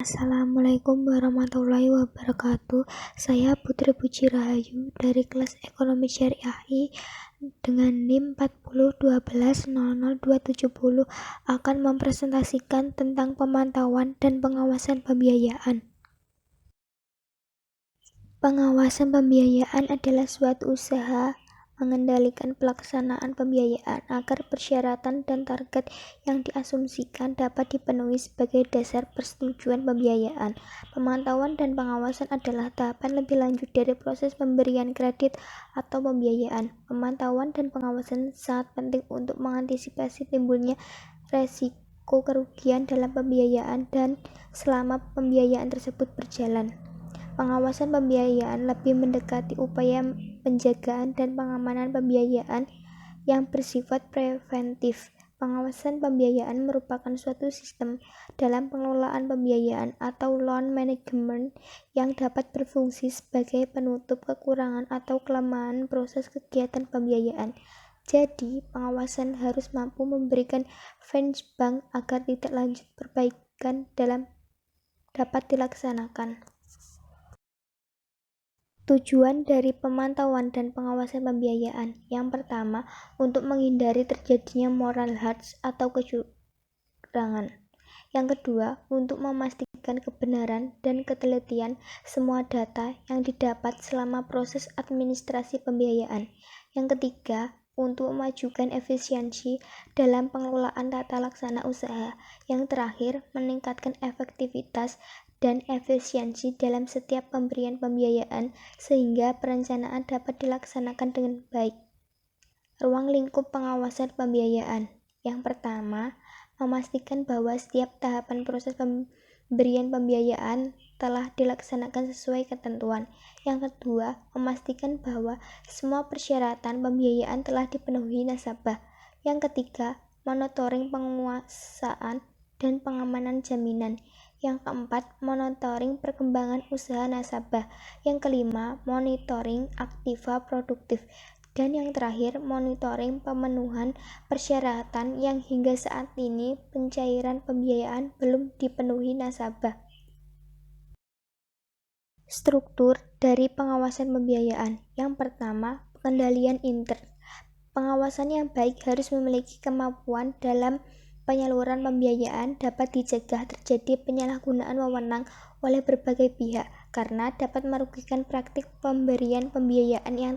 Assalamualaikum warahmatullahi wabarakatuh. Saya Putri Puji Rahayu dari kelas Ekonomi Syariah I dengan NIM 401200270 akan mempresentasikan tentang pemantauan dan pengawasan pembiayaan. Pengawasan pembiayaan adalah suatu usaha mengendalikan pelaksanaan pembiayaan agar persyaratan dan target yang diasumsikan dapat dipenuhi sebagai dasar persetujuan pembiayaan. Pemantauan dan pengawasan adalah tahapan lebih lanjut dari proses pemberian kredit atau pembiayaan. Pemantauan dan pengawasan sangat penting untuk mengantisipasi timbulnya resiko kerugian dalam pembiayaan dan selama pembiayaan tersebut berjalan. Pengawasan pembiayaan lebih mendekati upaya penjagaan dan pengamanan pembiayaan yang bersifat preventif. Pengawasan pembiayaan merupakan suatu sistem dalam pengelolaan pembiayaan atau loan management yang dapat berfungsi sebagai penutup kekurangan atau kelemahan proses kegiatan pembiayaan. Jadi, pengawasan harus mampu memberikan benchmark agar tidak lanjut perbaikan dapat dilaksanakan. Tujuan dari pemantauan dan pengawasan pembiayaan. Yang pertama, untuk menghindari terjadinya moral hazard atau kecurangan. Yang kedua, untuk memastikan kebenaran dan ketelitian semua data yang didapat selama proses administrasi pembiayaan. Yang ketiga, untuk memajukan efisiensi dalam pengelolaan tata laksana usaha. Yang terakhir, meningkatkan efektivitas dan efisiensi dalam setiap pemberian pembiayaan sehingga perencanaan dapat dilaksanakan dengan baik. Ruang lingkup pengawasan pembiayaan. Yang pertama, memastikan bahwa setiap tahapan proses pemberian pembiayaan telah dilaksanakan sesuai ketentuan. Yang kedua, memastikan bahwa semua persyaratan pembiayaan telah dipenuhi nasabah. Yang ketiga, monitoring penguasaan dan pengamanan jaminan. Yang keempat, monitoring perkembangan usaha nasabah. Yang kelima, monitoring aktiva produktif. Dan yang terakhir, monitoring pemenuhan persyaratan yang hingga saat ini pencairan pembiayaan belum dipenuhi nasabah. Struktur dari pengawasan pembiayaan. Yang pertama, pengendalian intern. Pengawasan yang baik harus memiliki kemampuan dalam penyaluran pembiayaan dapat dicegah terjadi penyalahgunaan wewenang oleh berbagai pihak karena dapat merugikan praktik pemberian pembiayaan yang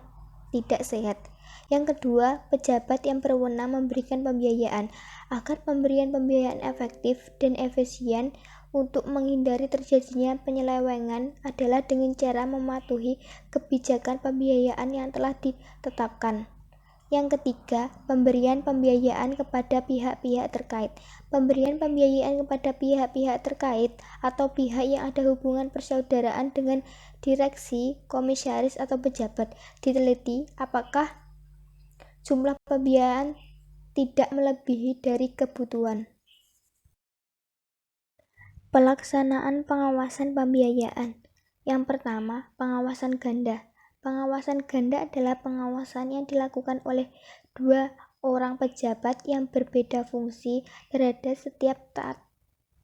tidak sehat. Yang kedua, pejabat yang berwenang memberikan pembiayaan. Agar pemberian pembiayaan efektif dan efisien untuk menghindari terjadinya penyelewengan adalah dengan cara mematuhi kebijakan pembiayaan yang telah ditetapkan. Yang ketiga, pemberian pembiayaan kepada pihak-pihak terkait. Pemberian pembiayaan kepada pihak-pihak terkait atau pihak yang ada hubungan persaudaraan dengan direksi, komisaris atau pejabat. Diteliti apakah jumlah pembiayaan tidak melebihi dari kebutuhan. Pelaksanaan pengawasan pembiayaan. Yang pertama, pengawasan ganda. Pengawasan ganda adalah pengawasan yang dilakukan oleh dua orang pejabat yang berbeda fungsi terhadap setiap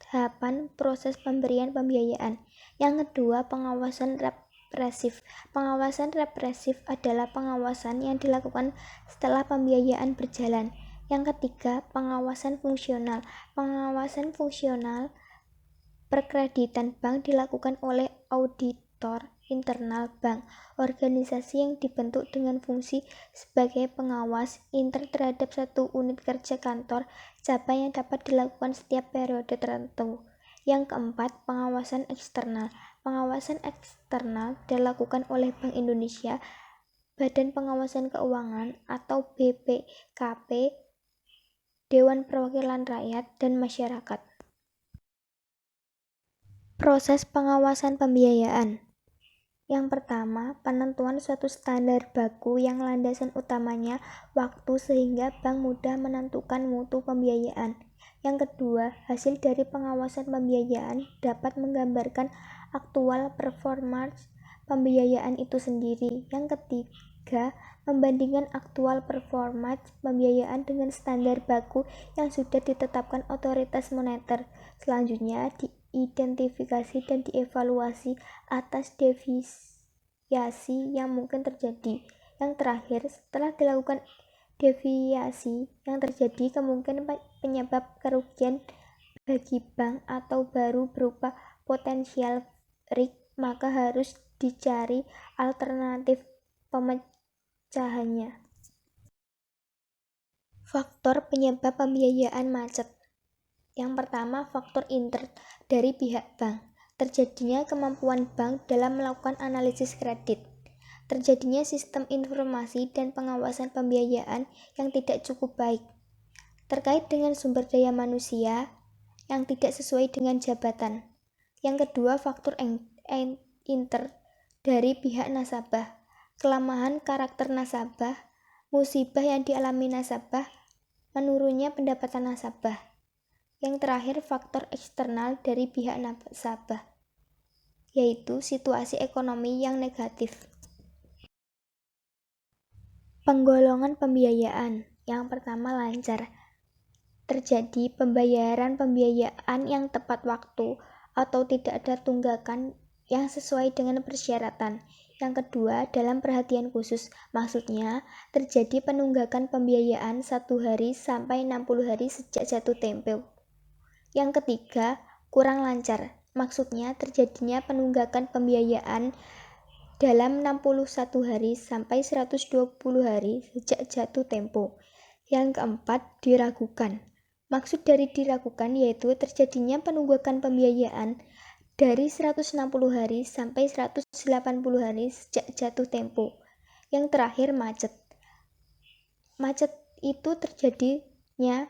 tahapan proses pemberian pembiayaan. Yang kedua, pengawasan represif. Pengawasan represif adalah pengawasan yang dilakukan setelah pembiayaan berjalan. Yang ketiga, pengawasan fungsional. Pengawasan fungsional perkreditan bank dilakukan oleh auditor internal bank, organisasi yang dibentuk dengan fungsi sebagai pengawas intern terhadap satu unit kerja kantor cabang yang dapat dilakukan setiap periode tertentu. Yang keempat, pengawasan eksternal. Pengawasan eksternal dilakukan oleh Bank Indonesia, Badan Pengawasan Keuangan atau BPKP, Dewan Perwakilan Rakyat, dan masyarakat. Proses pengawasan pembiayaan. Yang pertama, penentuan suatu standar baku yang landasan utamanya waktu sehingga bank mudah menentukan mutu pembiayaan. Yang kedua, hasil dari pengawasan pembiayaan dapat menggambarkan aktual performance pembiayaan itu sendiri. Yang ketiga, membandingkan aktual performance pembiayaan dengan standar baku yang sudah ditetapkan otoritas moneter. Selanjutnya, diidentifikasi dan dievaluasi atas deviasi yang mungkin terjadi. Yang terakhir, setelah dilakukan deviasi yang terjadi, kemungkinan penyebab kerugian bagi bank atau baru berupa potensial risk, maka harus dicari alternatif pemecahannya. Faktor penyebab pembiayaan macet. Yang pertama, faktor internal dari pihak bank. Terjadinya kemampuan bank dalam melakukan analisis kredit. Terjadinya sistem informasi dan pengawasan pembiayaan yang tidak cukup baik. Terkait dengan sumber daya manusia yang tidak sesuai dengan jabatan. Yang kedua, faktor inter dari pihak nasabah. Kelemahan karakter nasabah, musibah yang dialami nasabah, menurunnya pendapatan nasabah. Yang terakhir, faktor eksternal dari pihak nasabah, yaitu situasi ekonomi yang negatif. Penggolongan pembiayaan. Yang pertama, lancar. Terjadi pembayaran pembiayaan yang tepat waktu atau tidak ada tunggakan yang sesuai dengan persyaratan. Yang kedua, dalam perhatian khusus, maksudnya terjadi penunggakan pembiayaan 1 hari sampai 60 hari sejak jatuh tempo. Yang ketiga, kurang lancar, maksudnya terjadinya penunggakan pembiayaan dalam 61 hari sampai 120 hari sejak jatuh tempo. Yang keempat, diragukan. Maksud dari diragukan yaitu terjadinya penunggakan pembiayaan dari 160 hari sampai 180 hari sejak jatuh tempo. Yang terakhir, macet. Macet itu terjadinya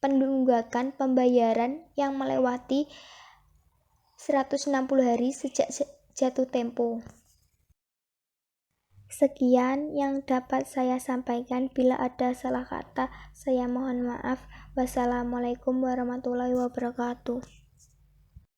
penunggakan pembayaran yang melewati 160 hari sejak jatuh tempo. Sekian yang dapat saya sampaikan. Bila ada salah kata, saya mohon maaf. Wassalamualaikum warahmatullahi wabarakatuh.